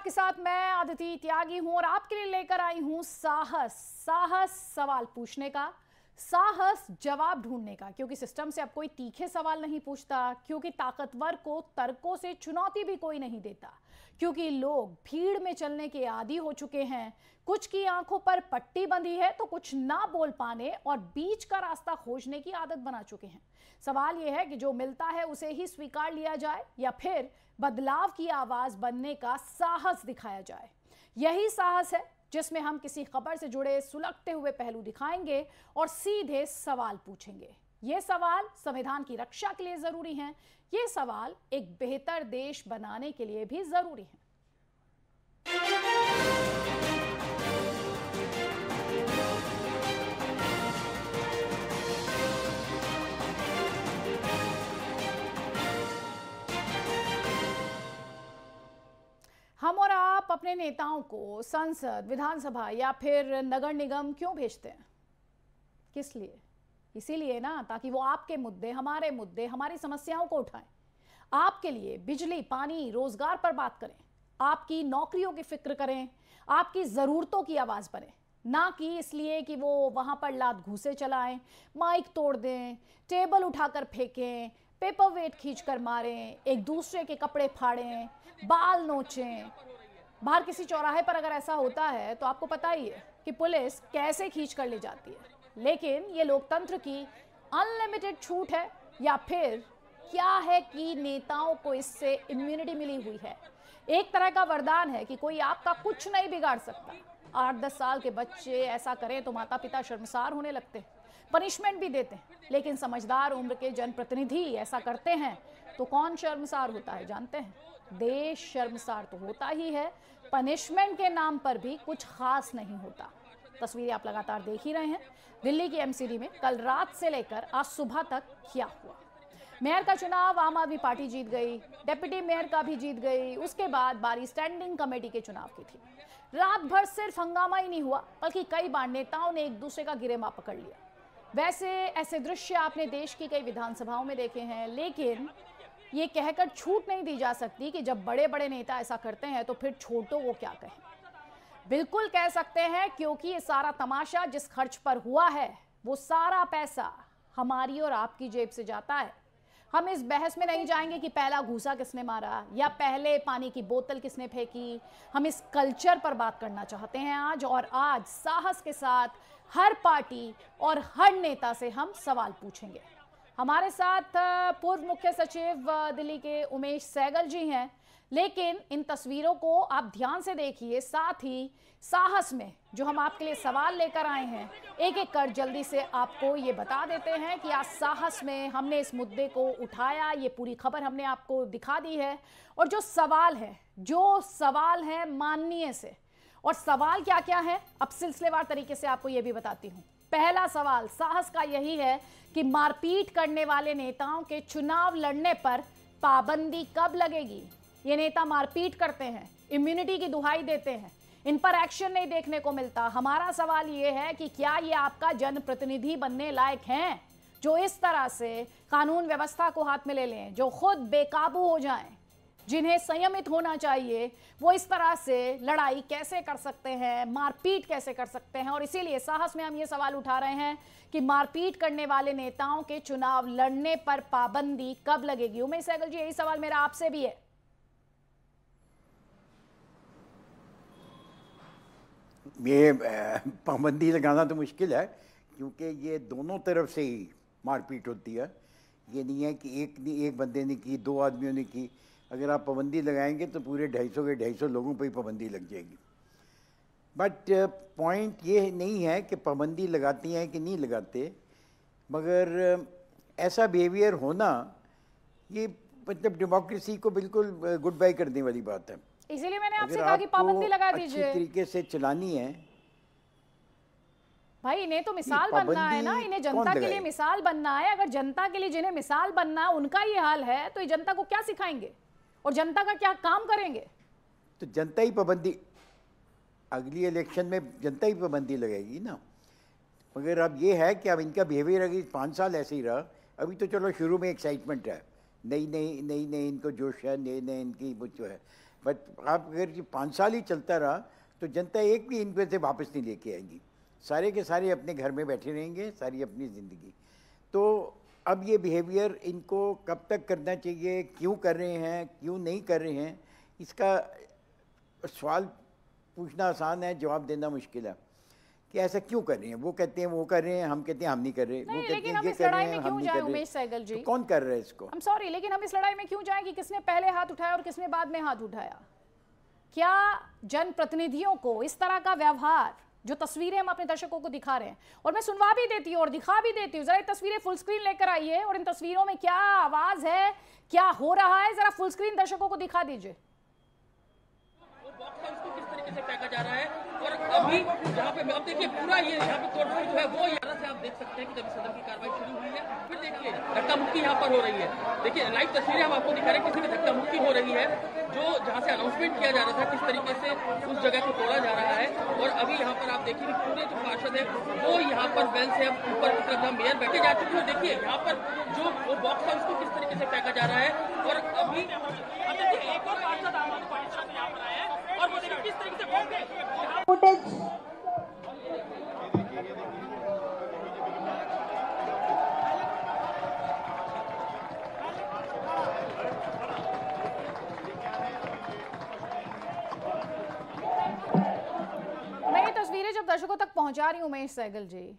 आपके साथ मैं अदिति त्यागी हूं और आपके लिए लेकर आई हूं साहस सवाल पूछने का, साहस जवाब ढूंढने का। क्योंकि सिस्टम से अब कोई तीखे सवाल नहीं पूछता, क्योंकि ताकतवर को तर्कों से चुनौती भी कोई नहीं देता, क्योंकि लोग भीड़ में चलने के आदी हो चुके हैं। कुछ की आंखों पर पट्टी बंधी है तो कुछ ना बोल पाने और बीच का रास्ता खोजने की आदत बना चुके हैं। सवाल यह है कि जो मिलता है उसे ही स्वीकार लिया जाए या फिर बदलाव की आवाज बनने का साहस दिखाया जाए। यही साहस है जिसमें हम किसी खबर से जुड़े सुलगते हुए पहलू दिखाएंगे और सीधे सवाल पूछेंगे। ये सवाल संविधान की रक्षा के लिए जरूरी हैं, ये सवाल एक बेहतर देश बनाने के लिए भी जरूरी हैं। हम और आप अपने नेताओं को संसद, विधानसभा या फिर नगर निगम क्यों भेजते हैं? किस लिए? इसीलिए ना, ताकि वो आपके मुद्दे, हमारी समस्याओं को उठाएं, आपके लिए बिजली, पानी, रोजगार पर बात करें, आपकी नौकरियों की फिक्र करें, आपकी जरूरतों की आवाज बने, ना कि इसलिए कि वो वहां पर लात घूसे चलाएं, माइक तोड़ दें, टेबल उठाकर फेंकें, पेपर वेट खींचकर मारें, एक दूसरे के कपड़े फाड़ें, बाल नोचें। बाहर किसी चौराहे पर अगर ऐसा होता है तो आपको पता ही है कि पुलिस कैसे खींच कर ले जाती है। लेकिन ये लोकतंत्र की अनलिमिटेड छूट है या फिर क्या है कि नेताओं को इससे इम्यूनिटी मिली हुई है? एक तरह का वरदान है कि कोई आपका कुछ नहीं बिगाड़ सकता। 8-10 साल के बच्चे ऐसा करें तो माता पिता शर्मसार होने लगते हैं, पनिशमेंट भी देते हैं। लेकिन समझदार उम्र के जनप्रतिनिधि ऐसा करते हैं तो कौन शर्मसार होता है जानते हैं? देश शर्मसार तो होता ही है, पनिशमेंट के नाम पर भी कुछ खास नहीं होता। तस्वीरें आप लगातार देख ही रहे हैं। दिल्ली की एमसीडी में कल रात से लेकर आज सुबह तक क्या हुआ? मेयर का चुनाव आम आदमी पार्टी जीत गई, डिप्टी मेयर का भी जीत गई। उसके बाद बारी स्टैंडिंग कमेटी के चुनाव की थी। रात भर सिर्फ हंगामा ही नहीं हुआ, बल्कि कई बार नेताओं ने एक दूसरे का गिरेमा पकड़ लिया। वैसे ऐसे दृश्य आपने देश की कई विधानसभाओं में देखे हैं, लेकिन ये कहकर छूट नहीं दी जा सकती कि जब बड़े बड़े नेता ऐसा करते हैं तो फिर छोटों को क्या कहें। बिल्कुल कह सकते हैं, क्योंकि ये सारा तमाशा जिस खर्च पर हुआ है वो सारा पैसा हमारी और आपकी जेब से जाता है। हम इस बहस में नहीं जाएंगे कि पहला घूसा किसने मारा या पहले पानी की बोतल किसने फेंकी। हम इस कल्चर पर बात करना चाहते हैं आज, और आज साहस के साथ हर पार्टी और हर नेता से हम सवाल पूछेंगे। हमारे साथ पूर्व मुख्य सचिव दिल्ली के उमेश सहगल जी हैं। लेकिन इन तस्वीरों को आप ध्यान से देखिए, साथ ही साहस में जो हम आपके लिए सवाल लेकर आए हैं, एक एक कर जल्दी से आपको ये बता देते हैं कि आज साहस में हमने इस मुद्दे को उठाया, ये पूरी खबर हमने आपको दिखा दी है। और जो सवाल है माननीय से, और सवाल क्या क्या है अब सिलसिलेवार तरीके से आपको ये भी बताती हूँ। पहला सवाल साहस का यही है कि मारपीट करने वाले नेताओं के चुनाव लड़ने पर पाबंदी कब लगेगी? ये नेता मारपीट करते हैं, इम्यूनिटी की दुहाई देते हैं, इन पर एक्शन नहीं देखने को मिलता। हमारा सवाल ये है कि क्या ये आपका जनप्रतिनिधि बनने लायक हैं, जो इस तरह से कानून व्यवस्था को हाथ में ले लें, जो खुद बेकाबू हो जाएं, जिन्हें संयमित होना चाहिए, वो इस तरह से लड़ाई कैसे कर सकते हैं, मारपीट कैसे कर सकते हैं? और इसीलिए साहस में हम ये सवाल उठा रहे हैं कि मारपीट करने वाले नेताओं के चुनाव लड़ने पर पाबंदी कब लगेगी? उमेश सहगल जी, यही सवाल मेरा आपसे भी है। ये पाबंदी लगाना तो मुश्किल है, क्योंकि ये दोनों तरफ से ही मारपीट होती है। ये नहीं है कि एक बंदे ने की, दो आदमियों ने की। अगर आप पाबंदी लगाएंगे तो पूरे 250 लोगों पर ही पाबंदी लग जाएगी। बट पॉइंट ये नहीं है कि पाबंदी लगाती हैं कि नहीं लगाते, मगर ऐसा बिहेवियर होना ये मतलब डेमोक्रेसी को बिल्कुल गुड बाय करने वाली बात है। इसीलिए मैंने आपसे कहा कि पाबंदी लगा दीजिए। अच्छी तरीके से चलानी है भाई, इन्हें तो मिसाल बनना है ना, इन्हें जनता के लिए मिसाल बनना है। अगर जनता के लिए जिन्हें मिसाल बनना है उनका ये हाल है तो ये जनता को क्या सिखाएंगे और जनता का क्या काम करेंगे? तो जनता ही पाबंदी, अगली इलेक्शन में जनता ही पाबंदी लगाएगी ना। मगर अब ये है कि अब इनका बिहेवियर अगर 5 साल ऐसे ही रहा, अभी तो चलो शुरू में एक्साइटमेंट है, नई नई इनको जोश है, नए इनकी वो जो है, बट आप अगर ये 5 साल ही चलता रहा तो जनता एक भी इनको से वापस नहीं लेके आएगी, सारे के सारे अपने घर में बैठे रहेंगे सारी अपनी ज़िंदगी। तो अब ये बिहेवियर इनको कब तक करना चाहिए, क्यों कर रहे हैं, क्यों नहीं कर रहे हैं, इसका सवाल पूछना आसान है, जवाब देना मुश्किल है कि ऐसा क्यों कर रहे हैं। वो कहते हैं वो कर रहे हैं, हम कहते हैं हम नहीं कर रहे, वो कहते हैं ये कर रहे हैं, हम नहीं कर रहे। उमेश सहगल जी, तो कौन कर रहा है इसको? I'm sorry, लेकिन हम इस लड़ाई में क्यों जाएं कि किसने पहले हाथ उठाया और किसने बाद में हाथ उठाया? क्या जनप्रतिनिधियों को इस तरह का व्यवहार, जो तस्वीरें हम अपने दर्शकों को दिखा रहे हैं, और मैं सुनवा भी देती हूँ और दिखा भी देती हूँ, जरा ये तस्वीरें फुल स्क्रीन लेकर आइए और इन तस्वीरों में क्या आवाज है, क्या हो रहा है, जरा फुल स्क्रीन दर्शकों को दिखा दीजिए। उसको किस तरीके से फेंका जा रहा है और अभी यहाँ पे अब देखिए पूरा ये यहाँ पे तोड़फोड़ जो है वो यहाँ से आप देख सकते हैं कि जब सदन की कार्रवाई शुरू हुई है फिर देखिए धक्का मुक्की यहाँ पर हो रही है। देखिए लाइव तस्वीरें हम आपको दिखा रहे हैं, किसी में धक्का मुक्की हो रही है, जो जहाँ से अनाउंसमेंट किया जा रहा था किस तरीके से उस जगह को तोड़ा जा रहा है। और अभी यहाँ पर आप देखिए कि पूरे जो पार्षद है वो यहाँ पर बेल से अब ऊपर की तरफ मेयर बैठे जा चुके हैं। देखिए यहाँ पर जो वो बॉक्स है उसको किस तरीके से फेंका जा रहा है और अभी एक और पार्षद आम आदमी पार्टी से यहाँ पर आए हैं और वो देखिए किस तरीके से फुटेज तस्वीरें जब दर्शकों तक पहुंचा रही हूं उमेश सहगल जी,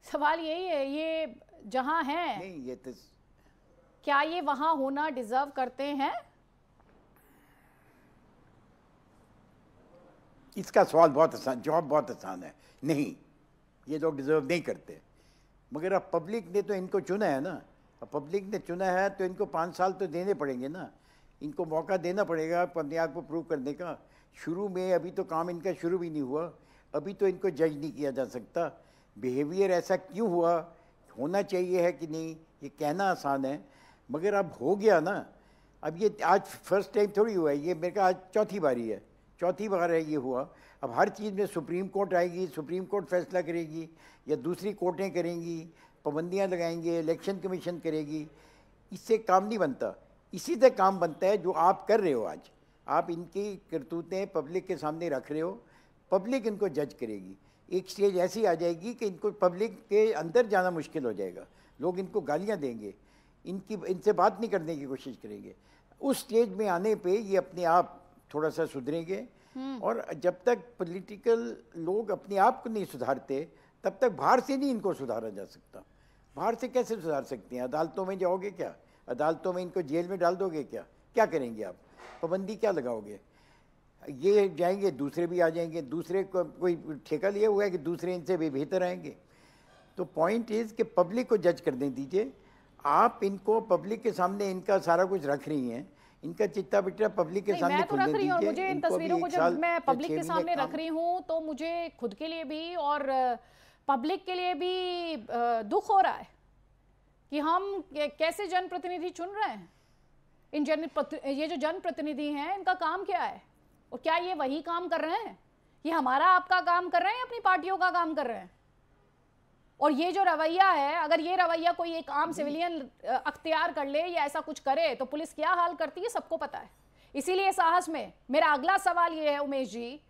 सवाल यही है, ये जहां है नहीं, ये तो क्या ये वहां होना डिजर्व करते हैं? इसका सवाल बहुत आसान, जवाब बहुत आसान है, नहीं, ये लोग डिजर्व नहीं करते। मगर अब पब्लिक ने तो इनको चुना है ना, अब पब्लिक ने चुना है तो इनको 5 साल तो देने पड़ेंगे ना, इनको मौका देना पड़ेगा अपने आप को प्रूव करने का। शुरू में अभी तो काम इनका शुरू भी नहीं हुआ, अभी तो इनको जज नहीं किया जा सकता। बिहेवियर ऐसा क्यों हुआ, होना चाहिए है कि नहीं, ये कहना आसान है, मगर अब हो गया ना। अब ये आज फर्स्ट टाइम थोड़ी हुआ है, ये मेरे का आज चौथी बारी है, चौथी बार है ये हुआ। अब हर चीज़ में सुप्रीम कोर्ट आएगी, सुप्रीम कोर्ट फैसला करेगी या दूसरी कोर्टें करेंगी, पाबंदियाँ लगाएंगे, इलेक्शन कमीशन करेगी, इससे काम नहीं बनता। इसी से काम बनता है जो आप कर रहे हो आज। आप इनकी करतूतें पब्लिक के सामने रख रहे हो, पब्लिक इनको जज करेगी। एक स्टेज ऐसी आ जाएगी कि इनको पब्लिक के अंदर जाना मुश्किल हो जाएगा, लोग इनको गालियाँ देंगे, इनसे बात नहीं करने की कोशिश करेंगे। उस स्टेज में आने पे ये अपने आप थोड़ा सा सुधरेंगे। और जब तक पॉलिटिकल लोग अपने आप को नहीं सुधारते तब तक बाहर से नहीं इनको सुधारा जा सकता। बाहर से कैसे सुधार सकते हैं? अदालतों में जाओगे क्या? अदालतों में इनको जेल में डाल दोगे क्या? क्या करेंगे आप? पाबंदी क्या लगाओगे? ये जाएंगे, दूसरे भी आ जाएंगे, दूसरे को कोई ठेका लिया हुआ है कि दूसरे इनसे भी बेहतर आएंगे। तो पॉइंट इज़ कि पब्लिक को जज करने दीजिए। आप इनको पब्लिक के सामने इनका सारा कुछ रख रही हैं, इनका चिट्टा बिट्टा पब्लिक के सामने मैं तो रख रही हूँ, और दीजिए। मुझे इन तस्वीरों को जब मैं पब्लिक के सामने रख रही हूँ तो मुझे खुद के लिए भी और पब्लिक के लिए भी दुख हो रहा है कि हम कैसे जनप्रतिनिधि चुन रहे हैं। ये जो जनप्रतिनिधि हैं इनका काम क्या है, और क्या ये वही काम कर रहे हैं, ये हमारा आपका काम कर रहे हैं, अपनी पार्टियों का काम कर रहे हैं? और ये जो रवैया है, अगर ये रवैया कोई एक आम सिविलियन अख्तियार कर ले या ऐसा कुछ करे तो पुलिस क्या हाल करती है सबको पता है। इसीलिए साहस में मेरा अगला सवाल ये है उमेश जी,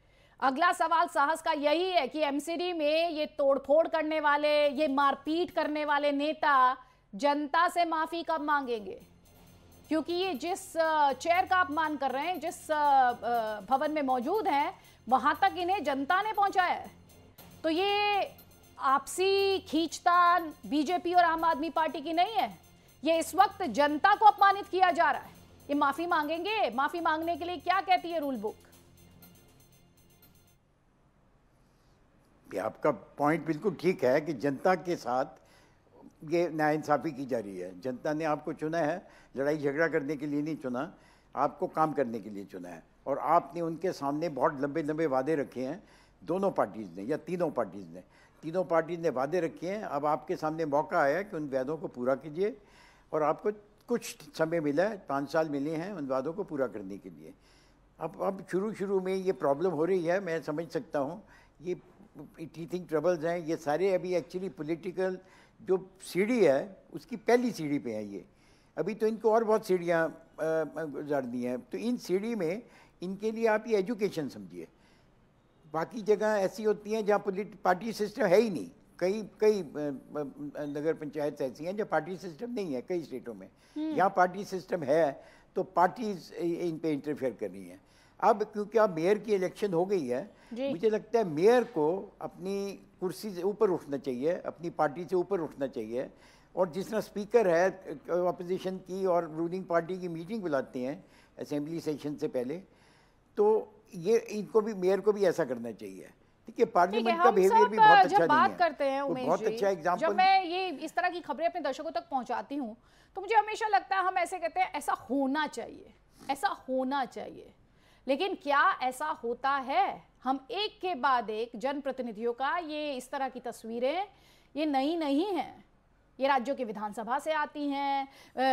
अगला सवाल साहस का यही है कि एमसीडी में ये तोड़फोड़ करने वाले, ये मारपीट करने वाले नेता जनता से माफी कब मांगेंगे? क्योंकि ये जिस चेयर का अपमान कर रहे हैं, जिस भवन में मौजूद हैं, वहां तक इन्हें जनता ने पहुंचाया है। तो ये आपसी खींचतान बीजेपी और आम आदमी पार्टी की नहीं है, ये इस वक्त जनता को अपमानित किया जा रहा है। ये माफी मांगेंगे? माफी मांगने के लिए क्या कहती है रूल बुक? आपका पॉइंट बिल्कुल ठीक है कि जनता के साथ ये नाइंसाफ़ी की जा रही है। जनता ने आपको चुना है, लड़ाई झगड़ा करने के लिए नहीं चुना, आपको काम करने के लिए चुना है। और आपने उनके सामने बहुत लंबे लंबे वादे रखे हैं, दोनों पार्टीज़ ने या तीनों पार्टीज़ ने वादे रखे हैं। अब आपके सामने मौका आया कि उन वादों को पूरा कीजिए, और आपको कुछ समय मिला है, 5 साल मिले हैं उन वादों को पूरा करने के लिए। अब शुरू में ये प्रॉब्लम हो रही है, मैं समझ सकता हूँ। ये टीथिंग ट्रबल्स हैं, ये सारे अभी एक्चुअली पॉलिटिकल जो सीढ़ी है उसकी पहली सीढ़ी पे है ये। अभी तो इनको और बहुत सीढ़ियाँ गुजारनी हैं। तो इन सीढ़ी में इनके लिए आप ये एजुकेशन समझिए। बाकी जगह ऐसी होती हैं जहाँ पार्टी सिस्टम है ही नहीं। कई नगर पंचायत ऐसी हैं जहाँ पार्टी सिस्टम नहीं है, कई स्टेटों में। यहाँ पार्टी सिस्टम है तो पार्टीज इन पे इंटरफेयर कर रही हैं। अब क्योंकि अब मेयर की इलेक्शन हो गई है, मुझे लगता है मेयर को अपनी कुर्सी से ऊपर उठना चाहिए, अपनी पार्टी से ऊपर उठना चाहिए। और जिस तरह स्पीकर है अपोजिशन की और रूलिंग पार्टी की मीटिंग बुलाते हैं असेंबली सेशन से पहले, तो ये इनको भी, मेयर को भी ऐसा करना चाहिए। ठीक है, पार्लियामेंट का बिहेवियर भी बहुत अच्छा नहीं है। बात करते हैं उमेश बहुत जी, अच्छा एग्जांपल। जब मैं ये इस तरह की खबरें अपने दर्शकों तक पहुंचाती हूँ तो मुझे हमेशा लगता है, हम ऐसे कहते हैं ऐसा होना चाहिए, ऐसा होना चाहिए, लेकिन क्या ऐसा होता है? हम एक के बाद एक जनप्रतिनिधियों का ये इस तरह की तस्वीरें ये नई नहीं हैं, ये राज्यों की विधानसभा से आती हैं,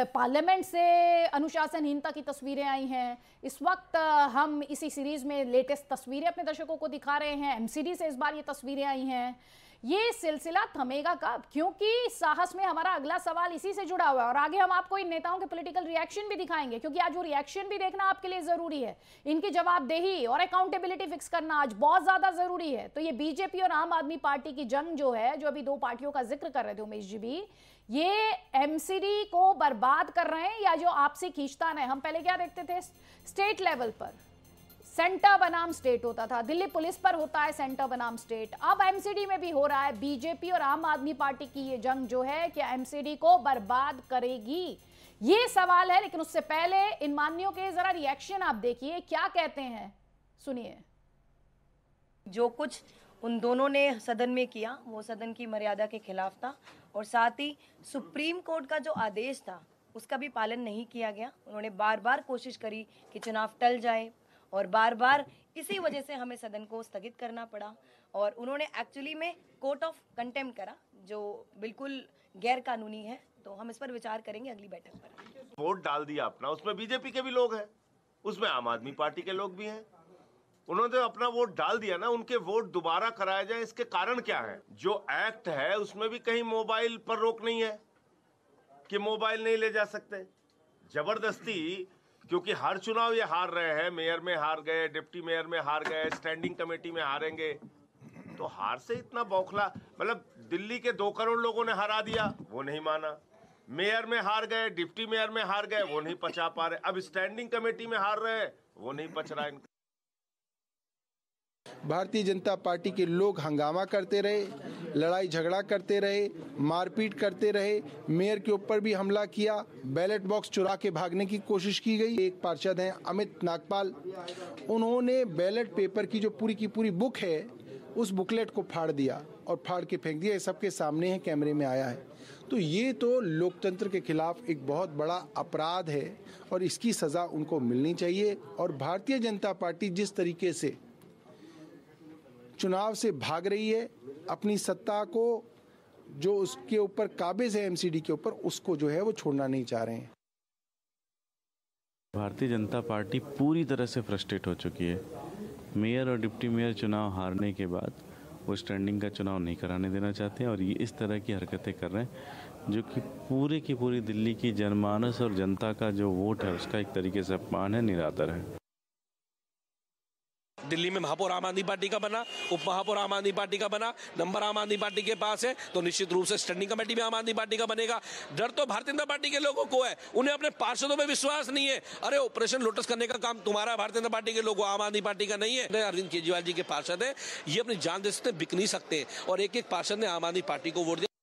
पार्लियामेंट से अनुशासनहीनता की तस्वीरें आई हैं। इस वक्त हम इसी सीरीज में लेटेस्ट तस्वीरें अपने दर्शकों को दिखा रहे हैं। एमसीडी से इस बार ये तस्वीरें आई हैं। ये सिलसिला थमेगा कब? क्योंकि साहस में हमारा अगला सवाल इसी से जुड़ा हुआ है और आगे हम आपको इन नेताओं के पॉलिटिकल रिएक्शन भी दिखाएंगे, क्योंकि आज वो रिएक्शन भी देखना आपके लिए जरूरी है। इनकी जवाबदेही और अकाउंटेबिलिटी फिक्स करना आज बहुत ज्यादा जरूरी है। तो ये बीजेपी और आम आदमी पार्टी की जंग जो है, जो अभी दो पार्टियों का जिक्र कर रहे थे उमेश जी भी, ये एमसीडी को बर्बाद कर रहे हैं या जो आपसी खींचतान है? हम पहले क्या देखते थे, स्टेट लेवल पर सेंटर बनाम स्टेट होता था, दिल्ली पुलिस पर होता है सेंटर बनाम स्टेट, अब एमसीडी में भी हो रहा है। बीजेपी और आम आदमी पार्टी की ये जंग जो है, क्या एमसीडी को बर्बाद करेगी? ये सवाल है। लेकिन उससे पहले इन मान्यों के जरा रिएक्शन आप देखिए, क्या कहते हैं, सुनिए। जो कुछ उन दोनों ने सदन में किया वो सदन की मर्यादा के खिलाफ था और साथ ही सुप्रीम कोर्ट का जो आदेश था उसका भी पालन नहीं किया गया। उन्होंने बार बार कोशिश करी कि चुनाव टल जाए और बार बार इसी वजह से हमें सदन को स्थगित करना पड़ा और उन्होंने एक्चुअली में कोर्ट ऑफ कंटेम्प्ट करा, जो बिल्कुल गैर कानूनी है। तो हम इस पर विचार करेंगे अगली बैठक पर। वोट डाल दिया अपना, उसमें बीजेपी के भी लोग हैं, उसमें आम आदमी पार्टी के लोग भी हैं। उन्होंने अपना वोट डाल दिया ना, उनके वोट दोबारा कराया जाए, इसके कारण क्या है? जो एक्ट है उसमें भी कहीं मोबाइल पर रोक नहीं है कि मोबाइल नहीं ले जा सकते। जबरदस्ती, क्योंकि हर चुनाव ये हार रहे हैं, मेयर में हार गए, डिप्टी मेयर में हार गए, स्टैंडिंग कमेटी में हारेंगे, तो हार से इतना बौखला, मतलब दिल्ली के 2 करोड़ लोगों ने हरा दिया, वो नहीं माना। मेयर में हार गए, डिप्टी मेयर में हार गए, वो नहीं पचा पा रहे। अब स्टैंडिंग कमेटी में हार रहे हैं, वो नहीं पच रहा इनका। भारतीय जनता पार्टी के लोग हंगामा करते रहे, लड़ाई झगड़ा करते रहे, मारपीट करते रहे, मेयर के ऊपर भी हमला किया, बैलेट बॉक्स चुरा के भागने की कोशिश की गई। एक पार्षद हैं अमित नागपाल, उन्होंने बैलेट पेपर की जो पूरी की पूरी बुक है उस बुकलेट को फाड़ दिया और फाड़ के फेंक दिया। ये सबके सामने है, कैमरे में आया है। तो ये तो लोकतंत्र के खिलाफ एक बहुत बड़ा अपराध है और इसकी सजा उनको मिलनी चाहिए। और भारतीय जनता पार्टी जिस तरीके से चुनाव से भाग रही है, अपनी सत्ता को जो उसके ऊपर काबिज है एमसीडी के ऊपर, उसको जो है वो छोड़ना नहीं चाह रहे हैं। भारतीय जनता पार्टी पूरी तरह से फ्रस्ट्रेट हो चुकी है। मेयर और डिप्टी मेयर चुनाव हारने के बाद वो स्टैंडिंग का चुनाव नहीं कराने देना चाहते हैं और ये इस तरह की हरकतें कर रहे हैं जो कि पूरे की पूरी दिल्ली की जनमानस और जनता का जो वोट है उसका एक तरीके से अपमान है, निरादर है। दिल्ली में महापौर आम आदमी पार्टी का बना, उप महापौर आम आदमी पार्टी का बना, नंबर आम आदमी पार्टी के पास है, तो निश्चित रूप से स्टैंडिंग कमेटी में आम आदमी पार्टी का बनेगा। डर तो भारतीय जनता पार्टी के लोगों को है, उन्हें अपने पार्षदों में विश्वास नहीं है। अरे ऑपरेशन लोटस करने का काम तुम्हारा, भारतीय जनता पार्टी के लोगों, आम आदमी पार्टी का नहीं है। अरविंद केजरीवाल जी के पार्षद है, ये अपनी जान दे सकते, बिक नहीं सकते, और एक एक पार्षद ने आम आदमी पार्टी को वोट दिया।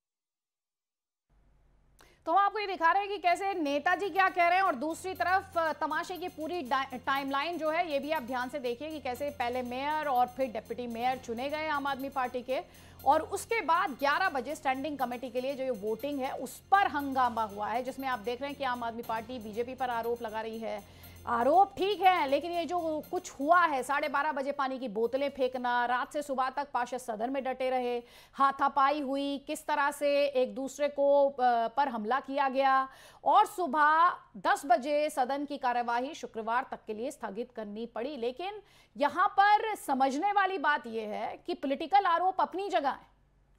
तो हम आपको ये दिखा रहे हैं कि कैसे नेताजी क्या कह रहे हैं और दूसरी तरफ तमाशे की पूरी टाइमलाइन जो है ये भी आप ध्यान से देखिए कि कैसे पहले मेयर और फिर डिप्टी मेयर चुने गए आम आदमी पार्टी के और उसके बाद 11 बजे स्टैंडिंग कमेटी के लिए जो ये वोटिंग है उस पर हंगामा हुआ है, जिसमें आप देख रहे हैं कि आम आदमी पार्टी बीजेपी पर आरोप लगा रही है। आरोप ठीक है, लेकिन ये जो कुछ हुआ है 12:30 बजे पानी की बोतलें फेंकना, रात से सुबह तक पार्षद सदन में डटे रहे, हाथापाई हुई, किस तरह से एक दूसरे को पर हमला किया गया और सुबह 10 बजे सदन की कार्यवाही शुक्रवार तक के लिए स्थगित करनी पड़ी। लेकिन यहां पर समझने वाली बात यह है कि पॉलिटिकल आरोप अपनी जगह है।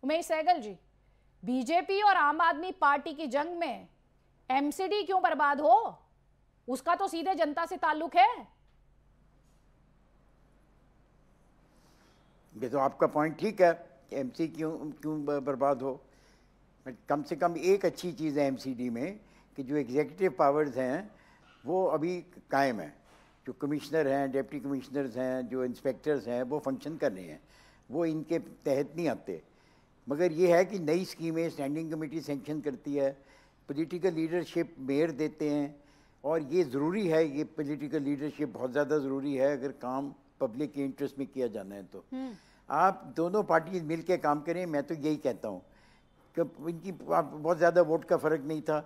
उमेश सहगल जी, बीजेपी और आम आदमी पार्टी की जंग में एमसीडी क्यों बर्बाद हो, उसका तो सीधे जनता से ताल्लुक है। ये तो आपका पॉइंट ठीक है, एमसी क्यों बर्बाद हो, बट कम से कम एक अच्छी चीज़ है एमसीडी में कि जो एग्जीक्यूटिव पावर्स हैं वो अभी कायम है। जो कमिश्नर हैं, डिप्टी कमिश्नर्स हैं, जो इंस्पेक्टर्स हैं, वो फंक्शन कर रहे हैं, वो इनके तहत नहीं आते। मगर ये है कि नई स्कीमें स्टैंडिंग कमेटी सेंक्शन करती है, पॉलिटिकल लीडरशिप मेयर देते हैं, और ये ज़रूरी है, ये पॉलिटिकल लीडरशिप बहुत ज़्यादा ज़रूरी है अगर काम पब्लिक के इंटरेस्ट में किया जाना है। तो आप दोनों पार्टी मिल के काम करें, मैं तो यही कहता हूँ कि इनकी बहुत ज़्यादा वोट का फ़र्क नहीं था,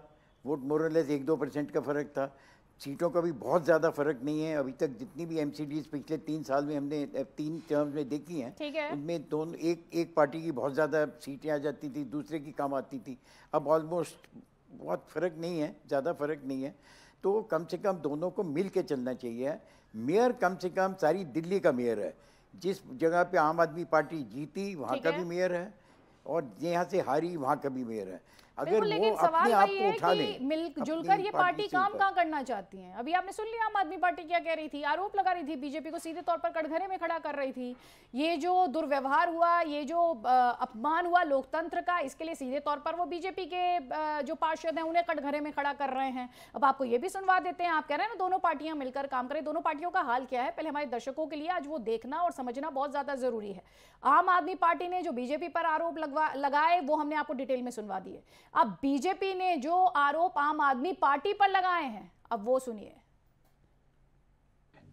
वोट मोरलेस 1-2% का फ़र्क था, सीटों का भी बहुत ज़्यादा फ़र्क नहीं है। अभी तक जितनी भी एमसीडीज पिछले 3 साल में हमने 3 टर्म्स में देखी हैं, उनमें दोनों एक पार्टी की बहुत ज़्यादा सीटें आ जाती थी, दूसरे की कम आती थी। अब ऑलमोस्ट बहुत फ़र्क नहीं है, ज़्यादा फ़र्क नहीं है। तो कम से कम दोनों को मिल के चलना चाहिए। मेयर कम से कम सारी दिल्ली का मेयर है, जिस जगह पे आम आदमी पार्टी जीती वहाँ का भी मेयर है, और यहाँ से हारी वहाँ का भी मेयर है। अगर वो अपने आप को उठा लें, मिलजुल कर ये पार्टी काम कहाँ करना चाहती है। अभी आपने सुन लिया आम आदमी पार्टी क्या कह रही थी, आरोप लगा रही थी, बीजेपी को सीधे तौर पर कटघरे में खड़ा कर रही थी। ये जो दुर्व्यवहार हुआ, ये जो अपमान हुआ लोकतंत्र का, इसके लिए सीधे तौर पर वो बीजेपी के जो पार्षद हैं उन्हें कटघरे में खड़ा कर रहे हैं। अब आपको ये भी सुनवा देते हैं, आप कह रहे हैं ना दोनों पार्टियां मिलकर काम करें। दोनों पार्टियों का हाल क्या है पहले हमारे दर्शकों के लिए आज वो देखना और समझना बहुत ज्यादा जरूरी है। आम आदमी पार्टी ने जो बीजेपी पर आरोप लगाए वो हमने आपको डिटेल में सुनवा दिए। अब बीजेपी ने जो आरोप आम आदमी पार्टी पर लगाए हैं, अब वो सुनिए।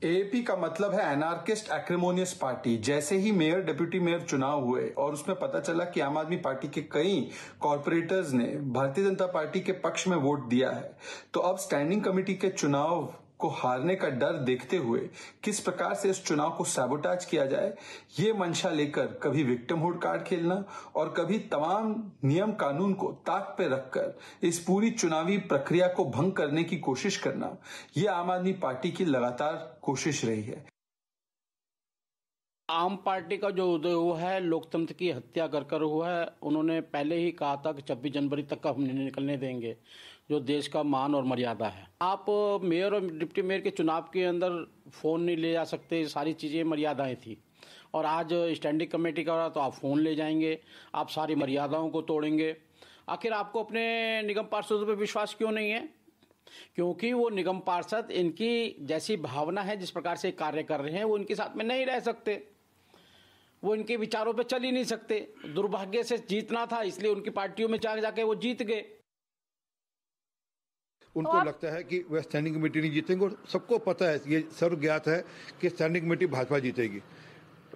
एएपी का मतलब है एनार्किस्ट एक्रिमोनियस पार्टी। जैसे ही मेयर डिप्टी मेयर चुनाव हुए और उसमें पता चला कि आम आदमी पार्टी के कई कॉर्पोरेटर्स ने भारतीय जनता पार्टी के पक्ष में वोट दिया है, तो अब स्टैंडिंग कमेटी के चुनाव को हारने का डर देखते हुए किस प्रकार से इस चुनाव को सैबोटाज किया जाए, ये मंशा लेकर कभी विक्टिमहुड कार्ड खेलना और कभी तमाम नियम कानून को ताक पे रखकर इस पूरी चुनावी प्रक्रिया को भंग करने की कोशिश करना, ये आम आदमी पार्टी की लगातार कोशिश रही है। आम पार्टी का जो उदय हुआ है लोकतंत्र की हत्या कर हुआ है। उन्होंने पहले ही कहा था कि 26 जनवरी तक का हम नहीं निकलने देंगे, जो देश का मान और मर्यादा है। आप मेयर और डिप्टी मेयर के चुनाव के अंदर फोन नहीं ले जा सकते, सारी चीजें मर्यादाएं थी। और आज स्टैंडिंग कमेटी का हो रहा तो आप फोन ले जाएंगे, आप सारी मर्यादाओं को तोड़ेंगे। आखिर आपको अपने निगम पार्षदों पर विश्वास क्यों नहीं है? क्योंकि वो निगम पार्षद इनकी जैसी भावना है, जिस प्रकार से कार्य कर रहे हैं, वो इनके साथ में नहीं रह सकते, वो इनके विचारों पे चल ही नहीं सकते। दुर्भाग्य से जीतना था, इसलिए उनकी पार्टियों में जाके वो जीत गए। उनको लगता है कि वह स्टैंडिंग कमेटी नहीं जीतेंगे, और सबको पता है, ये सर्वज्ञात है कि स्टैंडिंग कमेटी भाजपा जीतेगी।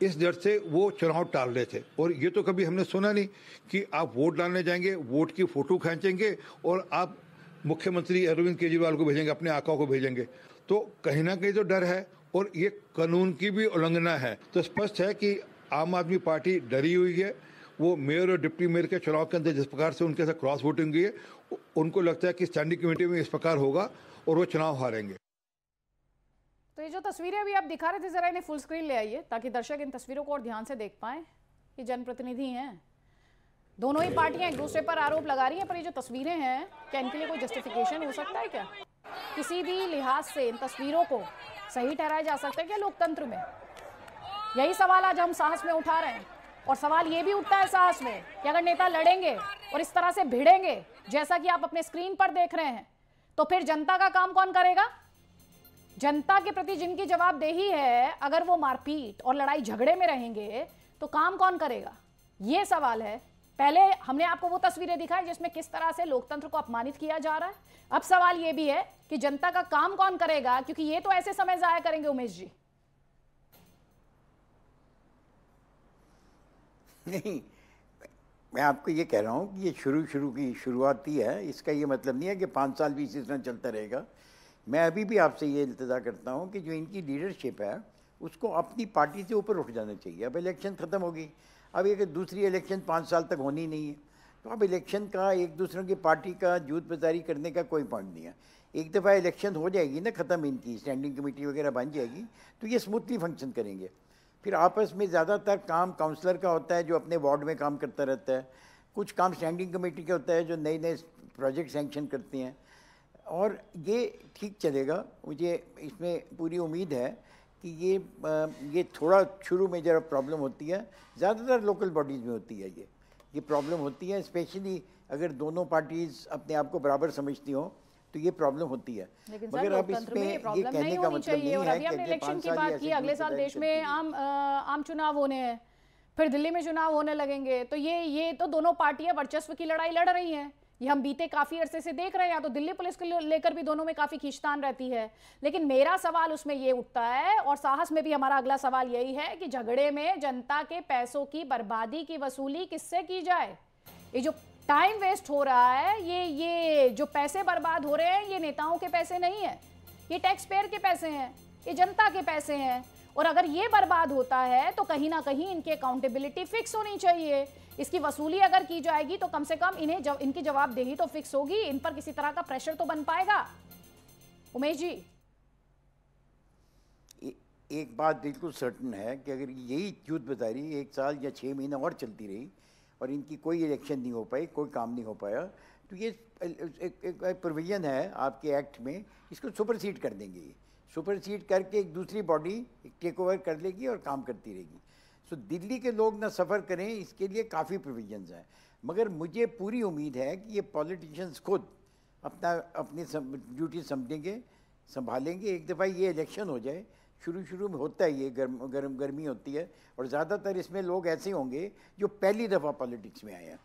इस डर से वो चुनाव टाल रहे थे। और ये तो कभी हमने सुना नहीं कि आप वोट डालने जाएंगे, वोट की फोटो खींचेंगे और आप मुख्यमंत्री अरविंद केजरीवाल को भेजेंगे, अपने आका को भेजेंगे। तो कहीं ना कहीं तो डर है, और ये कानून की भी उल्लंघना है। तो स्पष्ट है कि आम आदमी पार्टी डरी हुई है। वो मेयर और डिप्टी मेयर के चुनाव के अंदर जिस प्रकार से उनके साथ क्रॉस वोटिंग हुई है, उनको लगता है कि स्टैंडिंग कमेटी में इस प्रकार होगा और वो चुनाव हारेंगे। तो ये जो तस्वीरें अभी आप दिखा रहे थे, जरा इन्हें फुल स्क्रीन ले आइए ताकि दर्शक इन तस्वीरों को और ध्यान से देख पाएं। ये जनप्रतिनिधि हैं, दोनों ही पार्टियां एक दूसरे पर आरोप लगा रही हैं, पर ये जो तस्वीरें हैं, क्या इनके लिए कोई जस्टिफिकेशन हो सकता है? क्या किसी भी लिहाज से इन तस्वीरों को सही ठहराया जा सकता है क्या लोकतंत्र में? यही सवाल आज हम साहस में उठा रहे हैं। और सवाल ये भी उठता है साहस में कि अगर नेता लड़ेंगे और इस तरह से भिड़ेंगे जैसा कि आप अपने स्क्रीन पर देख रहे हैं, तो फिर जनता का काम कौन करेगा? जनता के प्रति जिनकी जवाबदेही है, अगर वो मारपीट और लड़ाई झगड़े में रहेंगे तो काम कौन करेगा? ये सवाल है। पहले हमने आपको वो तस्वीरें दिखाई जिसमें किस तरह से लोकतंत्र को अपमानित किया जा रहा है। अब सवाल ये भी है कि जनता का काम कौन करेगा, क्योंकि ये तो ऐसे समय जाया करेंगे उमेश जी। नहीं, मैं आपको ये कह रहा हूँ कि ये शुरू की शुरुआत ही है। इसका ये मतलब नहीं है कि 5 साल भी इसी तरह चलता रहेगा। मैं अभी भी आपसे ये इल्तिजा करता हूँ कि जो इनकी लीडरशिप है उसको अपनी पार्टी से ऊपर उठ जाना चाहिए। अब इलेक्शन ख़त्म होगी, अब एक दूसरी इलेक्शन 5 साल तक होनी नहीं है, तो अब इलेक्शन का एक दूसरों की पार्टी का जूत बाजारी करने का कोई पॉइंट नहीं है। एक दफ़ा इलेक्शन हो जाएगी ना ख़त्म, इनकी स्टैंडिंग कमेटी वगैरह बन जाएगी, तो ये स्मूथली फंक्शन करेंगे। फिर आपस में ज़्यादातर काम काउंसलर का होता है जो अपने वार्ड में काम करता रहता है, कुछ काम स्टैंडिंग कमेटी के होता है जो नए नए प्रोजेक्ट सैंक्शन करते हैं। और ये ठीक चलेगा। मुझे इसमें पूरी उम्मीद है कि ये थोड़ा शुरू में जरा प्रॉब्लम होती है, ज़्यादातर लोकल बॉडीज़ में होती है ये प्रॉब्लम होती है, स्पेशली अगर दोनों पार्टीज़ अपने आप को बराबर समझती हो तो ये प्रॉब्लम होती है। मगर अब इसमें ये कहने का मतलब नहीं है। और अभी हमने इलेक्शन की बात की, अगले साल देश में आम चुनाव होने हैं, फिर दिल्ली में चुनाव होने लगेंगे, तो ये तो दोनों पार्टियां वर्चस्व की लड़ाई लड़ रही हैं। ये हम बीते काफी अरसे से देख रहे हैं। तो दिल्ली पुलिस को लेकर भी दोनों में काफी खींचतान रहती है। लेकिन मेरा सवाल उसमें ये उठता है, और साहस में भी हमारा अगला सवाल यही है कि झगड़े में जनता के पैसों की बर्बादी की वसूली किससे की जाए? ये जो टाइम वेस्ट हो रहा है, ये जो पैसे बर्बाद हो रहे हैं, ये नेताओं के पैसे नहीं है, ये टैक्स पेयर के पैसे हैं, ये जनता के पैसे हैं। और अगर ये बर्बाद होता है तो कहीं ना कहीं इनकी अकाउंटेबिलिटी फिक्स होनी चाहिए। इसकी वसूली अगर की जाएगी तो कम से कम इनकी जवाबदेही तो फिक्स होगी, इन पर किसी तरह का प्रेशर तो बन पाएगा। उमेश जी, एक बात बिल्कुल सर्टन है कि अगर यही युद्धबाजारी 1 साल या 6 महीने और चलती रही और इनकी कोई इलेक्शन नहीं हो पाई, कोई काम नहीं हो पाया, तो ये एक प्रोविजन है आपके एक्ट में, इसको सुपरसीड कर देंगे। ये सुपरसीड करके एक दूसरी बॉडी टेक ओवर कर लेगी और काम करती रहेगी। सो दिल्ली के लोग ना सफ़र करें, इसके लिए काफ़ी प्रोविजंस हैं। मगर मुझे पूरी उम्मीद है कि ये पॉलिटिशियंस खुद अपनी ड्यूटी समझेंगे, संभालेंगे। एक दफ़ा ये इलेक्शन हो जाए, शुरू में होता है ये गर्मी होती है, और ज़्यादातर इसमें लोग ऐसे होंगे जो पहली दफ़ा पॉलिटिक्स में आए हैं,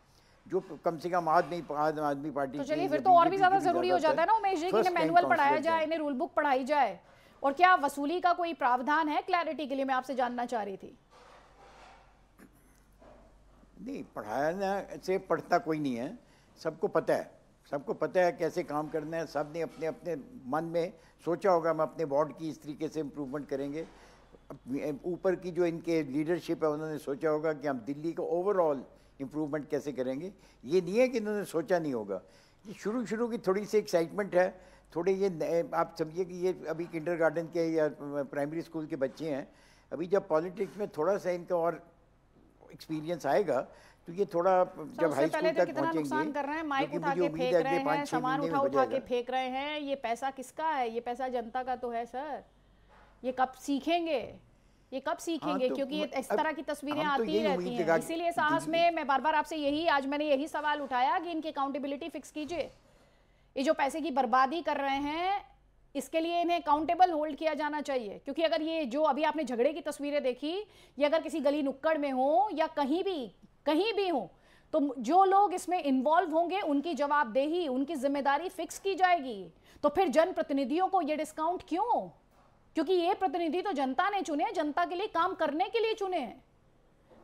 जो कम से कम आदमी पार्टी। तो चलिए फिर तो और भी ज़्यादा ज़रूरी हो जाता है ना उमेश जी कि इन्हें मैनुअल पढ़ाया जाए, इन्हें रूल बुक पढ़ाई जाए। और क्या वसूली का कोई प्रावधान है? क्लैरिटी के लिए मैं आपसे जानना चाह रही थी। नहीं, पढ़ाना से पढ़ता कोई नहीं है, सबको पता है कैसे काम करना है। सब ने अपने अपने मन में सोचा होगा हम अपने वार्ड की इस तरीके से इम्प्रूवमेंट करेंगे। ऊपर की जो इनके लीडरशिप है उन्होंने सोचा होगा कि हम दिल्ली को ओवरऑल इम्प्रूवमेंट कैसे करेंगे। ये नहीं है कि इन्होंने सोचा नहीं होगा। ये शुरू की थोड़ी सी एक्साइटमेंट है, थोड़े ये आप समझिए कि ये अभी किंडरगार्टन के या प्राइमरी स्कूल के बच्चे हैं। अभी जब पॉलिटिक्स में थोड़ा सा इनका और एक्सपीरियंस आएगा तो ये थोड़ा जब हाई स्कूल तक कितना नुकसान कर रहे हैं, माइक उठा के फेंक रहे हैं, सामान उठा के फेंक रहे हैं। ये पैसा किसका है? ये पैसा जनता का तो है सर। ये कब सीखेंगे? क्योंकि ये इस तरह की तस्वीरें आती रहती हैं। इसीलिए साहस में मैं बार-बार आपसे आज मैंने यही सवाल उठाया कि इनकी अकाउंटेबिलिटी फिक्स कीजिए। ये जो पैसे की बर्बादी कर रहे हैं, इसके लिए इन्हें अकाउंटेबल होल्ड किया जाना चाहिए। क्योंकि अगर ये जो अभी आपने झगड़े की तस्वीरें देखी, ये अगर किसी गली नुक्कड़ में हो या कहीं भी हो, तो जो लोग इसमें इन्वॉल्व होंगे उनकी जवाबदेही, उनकी जिम्मेदारी फिक्स की जाएगी। तो फिर जनप्रतिनिधियों को ये डिस्काउंट क्यों? क्योंकि ये प्रतिनिधि तो जनता ने चुने, जनता के लिए काम करने के लिए चुने हैं।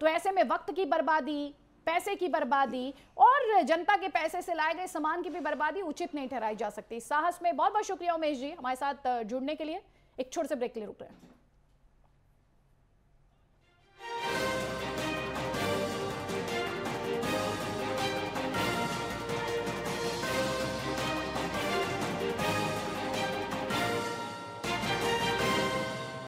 तो ऐसे में वक्त की बर्बादी, पैसे की बर्बादी और जनता के पैसे से लाए गए सामान की भी बर्बादी उचित नहीं ठहराई जा सकती। साहस में बहुत बहुत शुक्रिया उमेश जी हमारे साथ जुड़ने के लिए। एक छोटे से ब्रेक के लिए रुक रहे हैं।